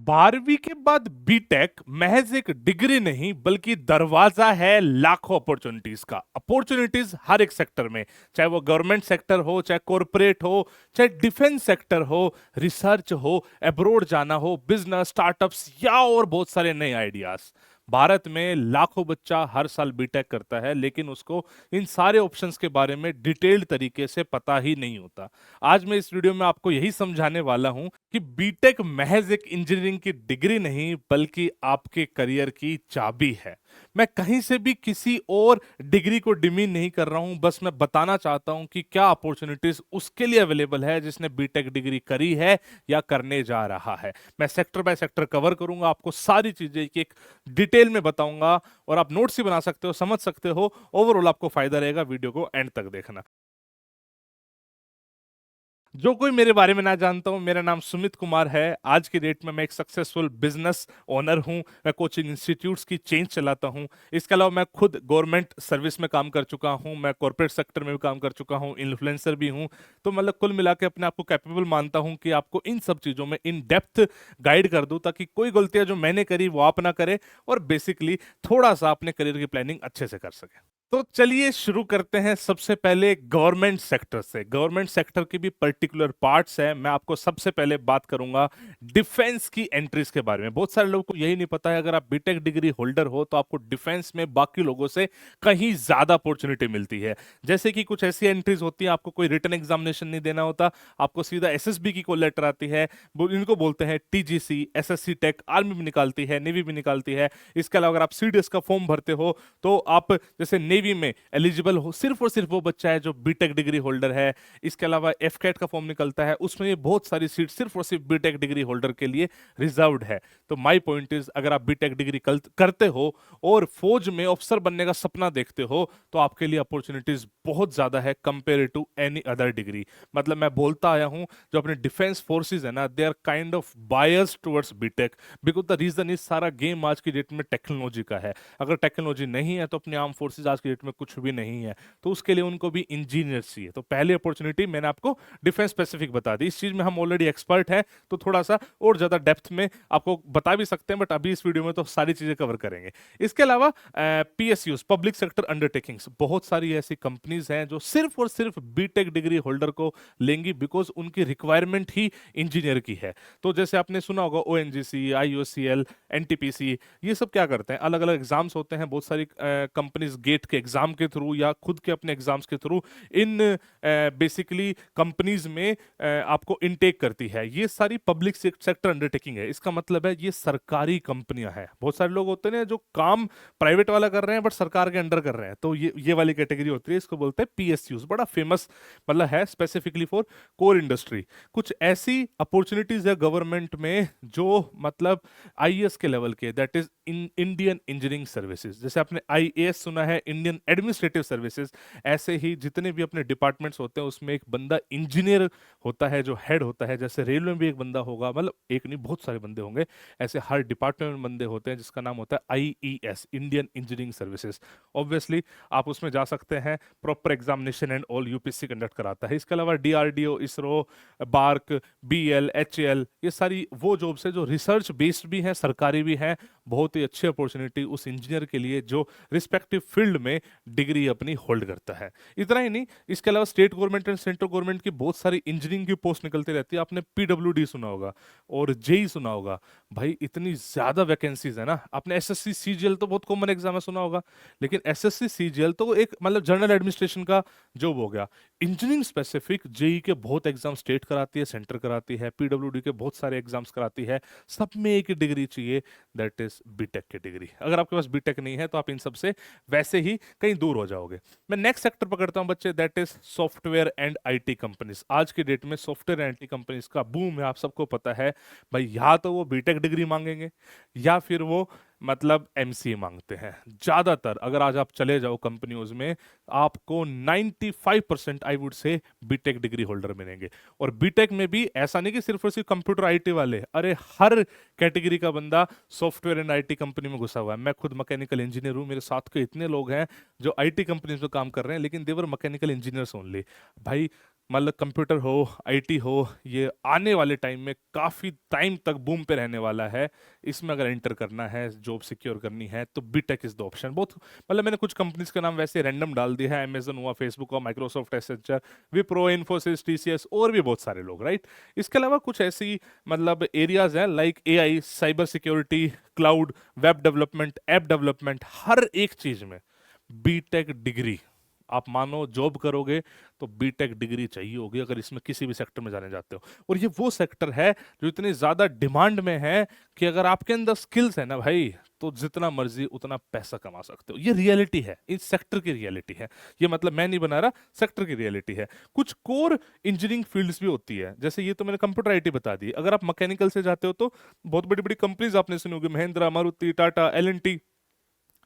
12वीं के बाद बीटेक महज एक डिग्री नहीं बल्कि दरवाजा है लाखों अपॉर्चुनिटीज का। अपॉर्चुनिटीज हर एक सेक्टर में, चाहे वो गवर्नमेंट सेक्टर हो, चाहे कॉरपोरेट हो, चाहे डिफेंस सेक्टर हो, रिसर्च हो, अब्रॉड जाना हो, बिजनेस, स्टार्टअप्स या और बहुत सारे नए आइडियाज। भारत में लाखों बच्चा हर साल बीटेक करता है, लेकिन उसको इन सारे ऑप्शंस के बारे में डिटेल्ड तरीके से पता ही नहीं होता। आज मैं इस वीडियो में आपको यही समझाने वाला हूं कि बीटेक महज एक इंजीनियरिंग की डिग्री नहीं बल्कि आपके करियर की चाबी है। मैं कहीं से भी किसी और डिग्री को डिमीन नहीं कर रहा हूं, बस मैं बताना चाहता हूं कि क्या अपॉर्चुनिटीज उसके लिए अवेलेबल है जिसने बीटेक डिग्री करी है या करने जा रहा है। मैं सेक्टर बाय सेक्टर कवर करूंगा, आपको सारी चीजें एक डिटेल में बताऊंगा और आप नोट्स ही बना सकते हो, समझ सकते हो। ओवरऑल आपको फायदा रहेगा, वीडियो को एंड तक देखना। जो कोई मेरे बारे में ना जानता हूं, मेरा नाम सुमित कुमार है। आज की डेट में मैं एक सक्सेसफुल बिजनेस ओनर हूं। मैं कोचिंग इंस्टीट्यूट्स की चेंज चलाता हूं। इसके अलावा मैं खुद गवर्नमेंट सर्विस में काम कर चुका हूं, मैं कॉर्पोरेट सेक्टर में भी काम कर चुका हूं, इन्फ्लुएंसर भी हूं। तो मतलब कुल मिला के अपने आप को कैपेबल मानता हूं कि आपको इन सब चीज़ों में इन डेप्थ गाइड कर दूं, ताकि कोई गलतियां जो मैंने करी वो आप ना करें और बेसिकली थोड़ा सा अपने करियर की प्लानिंग अच्छे से कर सकें। तो चलिए शुरू करते हैं सबसे पहले गवर्नमेंट सेक्टर से। गवर्नमेंट सेक्टर की भी पर्टिकुलर पार्ट्स हैं। मैं आपको सबसे पहले बात करूंगा डिफेंस की एंट्रीज के बारे में। बहुत सारे लोगों को यही नहीं पता है, अगर आप बीटेक डिग्री होल्डर हो तो आपको डिफेंस में बाकी लोगों से कहीं ज्यादा अपॉर्चुनिटी मिलती है। जैसे कि कुछ ऐसी एंट्रीज होती हैं, आपको कोई रिटन एग्जामिनेशन नहीं देना होता, आपको सीधा एसएसबी की कॉल लेटर आती है। इनको बोलते हैं टीजीसी, एसएससी टेक, आर्मी भी निकालती है, नेवी भी निकालती है। इसके अलावा अगर आप सीडीएस का फॉर्म भरते हो तो आप जैसे नेवी में एलिजिबल हो सिर्फ और सिर्फ वो बच्चा है जो बीटेक डिग्री होल्डर है। इसके अलावा एफकेट का फॉर्म निकलता है, उसमें ये बहुत सारी सीट सिर्फ और सिर्फ बीटेक डिग्री होल्डर के लिए रिजर्व्ड है। तो माय पॉइंट इज, अगर आप बीटेक डिग्री करते हो और फौज में ऑफिसर बनने का सपना देखते हो तो आपके लिए अपॉर्चुनिटीज बहुत ज्यादा है compare to any other degree. मतलब मैं बोलता आया हूं, जो अपने डिफेंस फोर्सेज है ना, they are kind of biased towards BTech, because the reason is सारा गेम आज की डेट में टेक्नोलॉजी का है। अगर टेक्नोलॉजी नहीं है तो अपने आर्म फोर्सेज आज की डेट में कुछ भी नहीं है, तो उसके लिए उनको भी इंजीनियर्स चाहिए। तो पहली अपॉर्चुनिटी मैंने आपको डिफेंस स्पेसिफिक बता दी। इस चीज में हम ऑलरेडी एक्सपर्ट हैं, तो थोड़ा सा और ज्यादा डेप्थ में आपको बता भी सकते हैं, बट अभी इस वीडियो में तो सारी चीजें कवर करेंगे। इसके अलावा पीएसयूज, पब्लिक सेक्टर अंडरटेकिंग्स, बहुत सारी ऐसी कंपनीज हैं जो सिर्फ और सिर्फ बीटेक डिग्री होल्डर को लेंगी, बिकॉज उनकी रिक्वायरमेंट ही इंजीनियर की है। तो जैसे आपने सुना होगा ओएनजीसी, आईयूसीएल, एनटीपीसी, ये सब क्या करते हैं, अलग अलग एग्जाम्स होते हैं। बहुत सारी कंपनीज गेट के एग्जाम के थ्रू या खुद के अपने एग्जाम्स के थ्रू इन बेसिकली कंपनीज में आपको इनटेक करती है। ये सारी पब्लिक सेक्टर अंडरटेकिंग है। इसका मतलब है ये सरकारी कंपनियां हैं। बहुत सारे लोग होते हैं जो काम प्राइवेट वाला कर रहे हैं बट सरकार के अंडर कर रहे हैं, तो ये वाली कैटेगरी होती है। इसको बोलते हैं पीएसयूज। बड़ा फेमस मतलब है स्पेसिफिकली फॉर कोर इंडस्ट्री। कुछ ऐसी अपॉर्चुनिटीज है गवर्नमेंट में जो मतलब आईएएस के लेवल के, that is Indian engineering services. जैसे आपने आईएएस सुना है, इंडियन एडमिनिस्ट्रेटिव सर्विसेज, ऐसे ही जितने भी अपने डिपार्टमेंट्स होते हैं उसमें एक बंदा इंजीनियर होता है जो हेड होता है। जैसे रेलवे में भी एक बंदा होगा, मतलब एक नहीं बहुत सारे बंदे होंगे, ऐसे हर डिपार्टमेंट में बंदे होते हैं जिसका नाम होता है IES, Indian engineering services. Obviously आप उसमें जा सकते हैं, proper examination and all UPSC conduct कराता है। इसके अलावा DRDO, ISRO, BARC, BL, HAL, ये सारी वो जॉब्स है जो रिसर्च बेस्ड भी हैं, सरकारी भी हैं। बहुत ही अच्छी अपॉर्चुनिटी उस इंजीनियर के लिए जो रिस्पेक्टिव फील्ड में डिग्री अपनी होल्ड करता है। इतना ही नहीं, इसके अलावा state government and central government की बहुत सारी इंजीनियरिंग की पोस्ट निकलती रहती है। आपने पीडब्ल्यूडी सुना होगा और जेई सुना होगा। भाई इतनी ज्यादा वैकेंसीज है ना। आपने एसएससी सीजीएल तो बहुत कॉमन एग्जाम है, सुना होगा, लेकिन एसएससी सीजीएल तो एक मतलब जनरल एडमिनिस्ट्रेशन का जॉब हो गया। इंजीनियरिंग स्पेसिफिक जेई के बहुत एग्जाम स्टेट कराती है, सेंटर कराती है, पीडब्ल्यूडी के बहुत सारे एग्जाम्स कराती है। सब में एक ही डिग्री चाहिए, दैट इज बीटेक की डिग्री। अगर आपके पास बीटेक नहीं है तो आप इन सब से वैसे ही कहीं दूर हो जाओगे। मैं नेक्स्ट सेक्टर पकड़ता हूं बच्चे, that is software and IT companies. आज की डेट में सॉफ्टवेयर एंड आईटी कंपनीज का बूम है, आप सबको पता है भाई। या तो वो बीटेक डिग्री मांगेंगे या फिर वो मतलब एमसीए मांगते हैं ज्यादातर। अगर आज आप चले जाओ कंपनियों में, आपको 95% I would say BTech degree holder मिलेंगे। और बीटेक में भी ऐसा नहीं कि सिर्फ और सिर्फ कंप्यूटर आईटी वाले, अरे हर कैटेगरी का बंदा सॉफ्टवेयर एंड आईटी कंपनी में घुसा हुआ है। मैं खुद मैकेनिकल इंजीनियर हूं, मेरे साथ के इतने लोग हैं जो आईटी कंपनीज में काम कर रहे हैं, लेकिन देवर मैकेनिकल इंजीनियर्स ओनली। भाई मतलब कंप्यूटर हो, आईटी हो, ये आने वाले टाइम में काफ़ी टाइम तक बूम पे रहने वाला है। इसमें अगर एंटर करना है, जॉब सिक्योर करनी है, तो बीटेक इज द ऑप्शन। बहुत मतलब मैंने कुछ कंपनीज का नाम वैसे रैंडम डाल दिया है, अमेजन हुआ, फेसबुक हुआ, Microsoft, Accenture, Wipro, Infosys, TCS और भी बहुत सारे लोग, राइट। इसके अलावा कुछ ऐसी मतलब एरियाज हैं like AI, cyber security, cloud, web development, app development, हर एक चीज में बीटेक डिग्री, आप मानो जॉब करोगे तो बीटेक डिग्री चाहिए होगी अगर इसमें किसी भी सेक्टर में जाने जाते हो। और ये वो सेक्टर है जो इतनी ज्यादा डिमांड में है कि अगर आपके अंदर स्किल्स है ना भाई, तो जितना मर्जी उतना पैसा कमा सकते हो। ये रियलिटी है, इस सेक्टर की रियलिटी है। ये मतलब मैं नहीं बना रहा, सेक्टर की रियलिटी है। कुछ कोर इंजीनियरिंग फील्ड्स भी होती है, जैसे ये तो मैंने कंप्यूटर आईटी बता दी। अगर आप मैकेनिकल से जाते हो तो बहुत बड़ी बड़ी कंपनीज आपने सुनी होगी, महिंद्रा, मारुति, टाटा, एल&टी।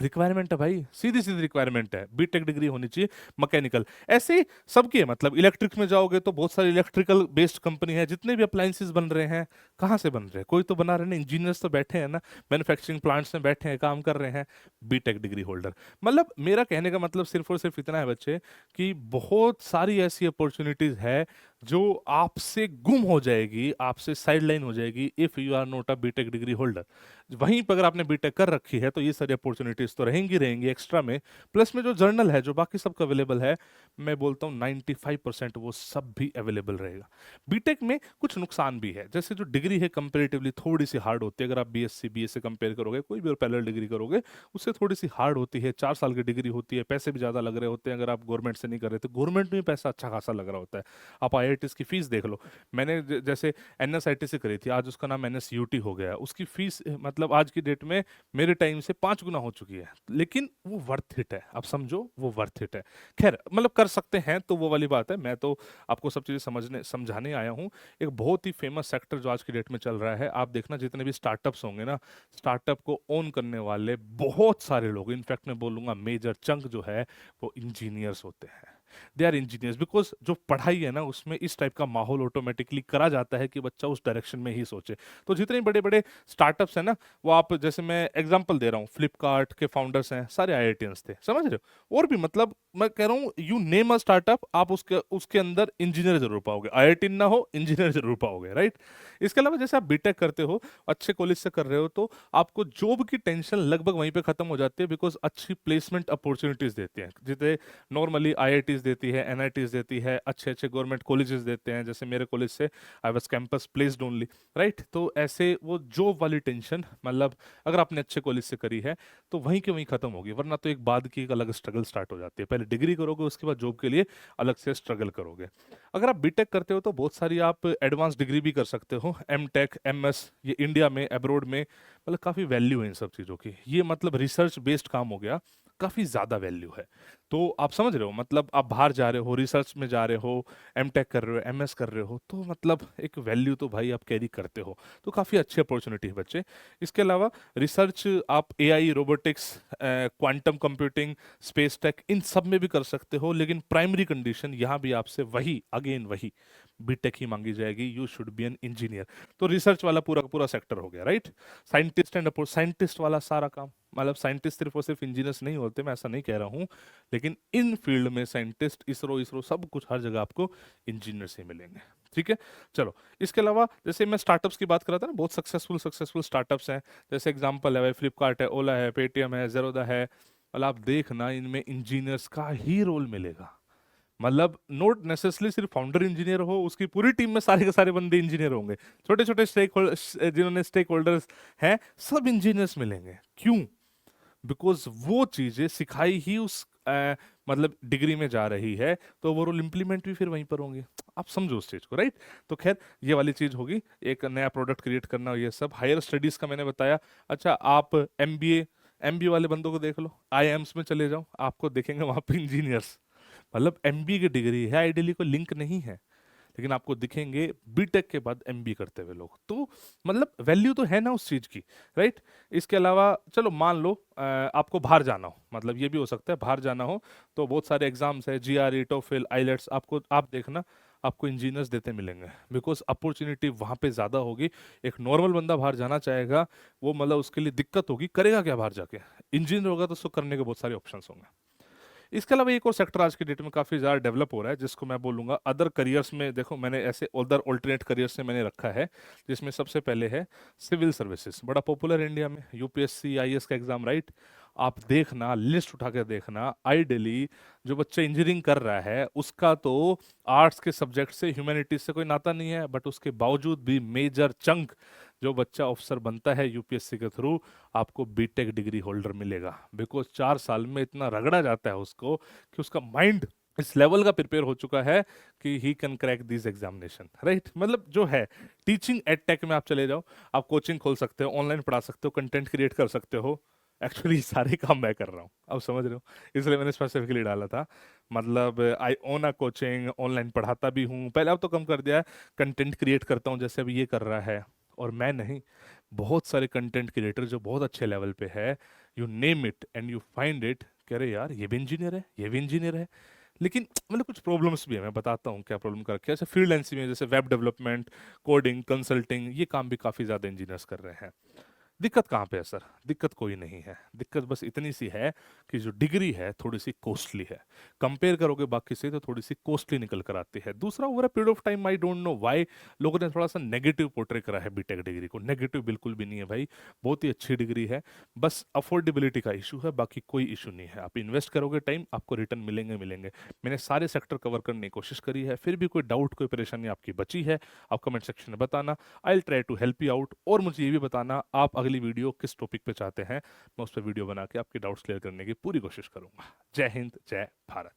रिक्वायरमेंट है भाई, सीधी सीधी रिक्वायरमेंट है, बीटेक डिग्री होनी चाहिए मैकेनिकल। ऐसे ही सबकी है, मतलब इलेक्ट्रिक में जाओगे तो बहुत सारी इलेक्ट्रिकल बेस्ड कंपनी है, जितने भी अप्लायंसेस बन रहे हैं कहाँ से बन रहे हैं, कोई तो बना रहे हैं, इंजीनियर्स तो बैठे हैं ना, मैन्युफैक्चरिंग प्लांट्स में बैठे हैं, काम कर रहे हैं, बीटेक डिग्री होल्डर। मतलब मेरा कहने का मतलब सिर्फ और सिर्फ इतना है बच्चे, कि बहुत सारी ऐसी अपॉर्चुनिटीज है जो आपसे गुम हो जाएगी, आपसे साइडलाइन हो जाएगी, if you are not a BTech degree holder. वहीं पर अगर आपने बीटेक कर रखी है तो ये सारी अपॉर्चुनिटीज तो रहेंगी रहेंगी एक्स्ट्रा में। प्लस में जो जर्नल है, जो बाकी सबका अवेलेबल है, मैं बोलता हूँ 95% वो सब भी अवेलेबल रहेगा। बीटेक में कुछ नुकसान भी है, जैसे जो डिग्री है कंपेरेटिवली थोड़ी सी हार्ड होती है। अगर आप बीएससी बीए से कंपेयर करोगे, कोई भी और पैरेलल डिग्री करोगे, उससे थोड़ी सी हार्ड होती है। 4 साल की डिग्री होती है, पैसे भी ज़्यादा लग रहे होते हैं। अगर आप गवर्नमेंट से नहीं कर रहे तो गवर्नमेंट में पैसा अच्छा खासा लग रहा होता है। आप आईआईटीज की फीस देख लो, मैंने जैसे एनएसआईटी से करी थी, आज उसका नाम एनएसयूटी हो गया। उसकी फीस मतलब आज की डेट में मेरे टाइम से 5 गुना हो चुकी है, लेकिन वो वर्थ इट है। आप समझो, वो वर्थ इट है। खैर मतलब कर सकते हैं तो वो वाली बात है, मैं तो आपको सब चीज़ें समझने समझाने आया हूँ। एक बहुत ही फेमस सेक्टर जो आज की डेट में चल रहा है, आप देखना जितने भी स्टार्टअप्स होंगे ना, स्टार्टअप को ओन करने वाले बहुत सारे लोग, इनफैक्ट मैं बोलूंगा मेजर चंक जो है वो इंजीनियर्स होते हैं। दे आर इंजीनियर्स, बिकॉज जो पढ़ाई है ना उसमें इस टाइप का माहौल ऑटोमेटिकली करा जाता है कि बच्चा उस डायरेक्शन में ही सोचे। तो जितने बड़े बड़े स्टार्टअप्स हैं ना, वो आप जैसे मैं एग्जांपल दे रहा हूँ, फ्लिपकार्ट के फाउंडर्स हैं सारे आईआईटीएंस थे, समझ रहे हो। और भी मतलब मैं कह रहा हूँ, यू नेम अ स्टार्टअप, आप उसके उसके अंदर इंजीनियर जरूर पाओगे, आईआईटी ना हो इंजीनियर जरूर पाओगे, राइट। इसके अलावा जैसे आप बीटेक करते हो, अच्छे कॉलेज से कर रहे हो, तो आपको जॉब की टेंशन लगभग वहीं पे खत्म हो जाती है, बिकॉज अच्छी प्लेसमेंट अपॉर्चुनिटीज देती हैं, जितने नॉर्मली आईआईटीज देती है, एनआईटीज देती है, अच्छे अच्छे गवर्नमेंट कॉलेजेस देते हैं। जैसे मेरे कॉलेज से I was campus placed only, right. तो ऐसे वो जॉब वाली टेंशन, मतलब अगर आपने अच्छे कॉलेज से करी है तो वहीं के वहीं खत्म होगी, वरना तो एक बाद की एक अलग स्ट्रगल स्टार्ट हो जाती है। पहले डिग्री करोगे, उसके बाद जॉब के लिए अलग से स्ट्रगल करोगे। अगर आप बीटेक करते हो तो बहुत सारी आप एडवांस डिग्री भी कर सकते हो, एम टेक, एमएस, ये इंडिया में, अब्रॉड में, मतलब काफ़ी वैल्यू है इन सब चीज़ों की। ये मतलब रिसर्च बेस्ड काम हो गया, काफ़ी ज़्यादा वैल्यू है। तो आप समझ रहे हो, मतलब आप बाहर जा रहे हो, रिसर्च में जा रहे हो, एम टेक कर रहे हो, एमएस कर रहे हो, तो मतलब एक वैल्यू तो भाई आप कैरी करते हो। तो काफ़ी अच्छी अपॉर्चुनिटी है बच्चे। इसके अलावा रिसर्च आप AI, robotics, quantum computing, space tech, इन सब में भी कर सकते हो, लेकिन प्राइमरी कंडीशन यहाँ भी आपसे वही, अगेन वही बीटेक ही मांगी जाएगी, you should be an engineer. तो रिसर्च वाला पूरा पूरा सेक्टर हो गया, राइट। साइंटिस्ट एंड साइंटिस्ट वाला सारा काम, मतलब साइंटिस्ट सिर्फ और सिर्फ इंजीनियर्स नहीं होते, मैं ऐसा नहीं कह रहा हूँ, लेकिन इन फील्ड में साइंटिस्ट, इसरो इसरो सब कुछ हर जगह आपको इंजीनियर से मिलेंगे, ठीक है। चलो, इसके अलावा जैसे मैं स्टार्टअप्स की बात कर रहा था ना, बहुत सक्सेसफुल सक्सेसफुल स्टार्टअप्स हैं, जैसे एग्जांपल है फ्लिपकार्ट है, ओला है, पेटीएम है, जेरोदा है। मतलब आप देखना इनमें इंजीनियर्स का ही रोल मिलेगा। मतलब नोट नेसेसरली सिर्फ फाउंडर इंजीनियर हो, उसकी पूरी टीम में सारे के सारे बंदे इंजीनियर होंगे, छोटे छोटे जिन्होंने स्टेक होल्डर्स हैं, सब इंजीनियर्स मिलेंगे। क्यों? बिकॉज वो चीजें सिखाई ही उस मतलब डिग्री में जा रही है, तो वो रोल इम्प्लीमेंट भी फिर वहीं पर होंगे। आप समझो उस चीज को, राइट। तो खैर ये वाली चीज होगी, एक नया प्रोडक्ट क्रिएट करना, ये सब हायर स्टडीज का मैंने बताया। अच्छा, आप एमबीए वाले बंदों को देख लो, आईआईएम्स में चले जाओ, आपको देखेंगे वहां पे इंजीनियर्स। मतलब एमबीए की डिग्री है, आइडियली कोई लिंक नहीं है, लेकिन आपको दिखेंगे बीटेक के बाद एमबी करते हुए लोग। तो मतलब वैल्यू तो है ना उस चीज की, राइट। इसके अलावा चलो मान लो आपको बाहर जाना हो, मतलब ये भी हो सकता है बाहर जाना हो, तो बहुत सारे एग्जाम्स है, जीआरई, टोफिल, आइलेट्स, आपको आप देखना आपको इंजीनियर्स देते मिलेंगे, बिकॉज अपॉर्चुनिटी वहां पे ज्यादा होगी। एक नॉर्मल बंदा बाहर जाना चाहेगा, वो मतलब उसके लिए दिक्कत होगी, करेगा क्या बाहर जाके। इंजीनियर होगा तो उसको करने के बहुत सारे ऑप्शंस होंगे। इसके अलावा एक और सेक्टर आज की डेट में काफ़ी ज़्यादा डेवलप हो रहा है, जिसको मैं बोलूँगा अदर करियर्स में। देखो, मैंने ऐसे अदर ऑल्टरनेट करियर्स में मैंने रखा है, जिसमें सबसे पहले है सिविल सर्विसेज। बड़ा पॉपुलर है इंडिया में, यूपीएससी आईएएस का एग्जाम, राइट? आप देखना, लिस्ट उठा के देखना, आइडियली जो बच्चा इंजीनियरिंग कर रहा है उसका तो आर्ट्स के सब्जेक्ट से, ह्यूमैनिटीज से कोई नाता नहीं है, बट उसके बावजूद भी मेजर चंक जो बच्चा ऑफिसर बनता है यूपीएससी के थ्रू, आपको बीटेक डिग्री होल्डर मिलेगा। बिकॉज 4 साल में इतना रगड़ा जाता है उसको कि उसका माइंड इस लेवल का प्रिपेयर हो चुका है कि he can crack this examination, right? मतलब जो है, टीचिंग एड टेक में आप चले जाओ, आप कोचिंग खोल सकते हो, ऑनलाइन पढ़ा सकते हो, कंटेंट क्रिएट कर सकते हो। एक्चुअली सारे काम मैं कर रहा हूँ, अब समझ रहे हो, इसलिए मैंने स्पेसिफिकली डाला था। मतलब आई ओन अ कोचिंग, ऑनलाइन पढ़ाता भी हूँ, पहले अब तो कम कर दिया है, कंटेंट क्रिएट करता हूँ जैसे अभी ये कर रहा है। और मैं नहीं, बहुत सारे कंटेंट क्रिएटर जो बहुत अच्छे लेवल पे है, you name it and you find it, कह रहे यार ये भी इंजीनियर है, ये भी इंजीनियर है। लेकिन मतलब कुछ प्रॉब्लम्स भी है, मैं बताता हूँ क्या प्रॉब्लम कर रखी है। जैसे फ्रीलांसिंग में, जैसे वेब डेवलपमेंट, कोडिंग, कंसल्टिंग, ये काम भी काफ़ी ज़्यादा इंजीनियर्स कर रहे हैं। दिक्कत कहाँ पे है सर? दिक्कत कोई नहीं है, दिक्कत बस इतनी सी है कि जो डिग्री है थोड़ी सी कॉस्टली है। कंपेयर करोगे बाकी से तो थोड़ी सी कॉस्टली निकल कर आती है। दूसरा, over a period of time, I don't know why लोगों ने थोड़ा सा नेगेटिव पोर्ट्रे करा है बीटेक डिग्री को। नेगेटिव बिल्कुल भी नहीं है भाई, बहुत ही अच्छी डिग्री है। बस अफोर्डेबिलिटी का इशू है, बाकी कोई इशू नहीं है। आप इन्वेस्ट करोगे टाइम, आपको रिटर्न मिलेंगे मिलेंगे। मैंने सारे सेक्टर कवर करने की कोशिश करी है, फिर भी कोई डाउट, कोई परेशानी आपकी बची है, आप कमेंट सेक्शन में बताना। I will try to help you out. और मुझे ये भी बताना आप अगली वीडियो किस टॉपिक पे चाहते हैं, मैं उस पर वीडियो बना के आपके डाउट्स क्लियर करने की पूरी कोशिश करूंगा। जय हिंद, जय भारत।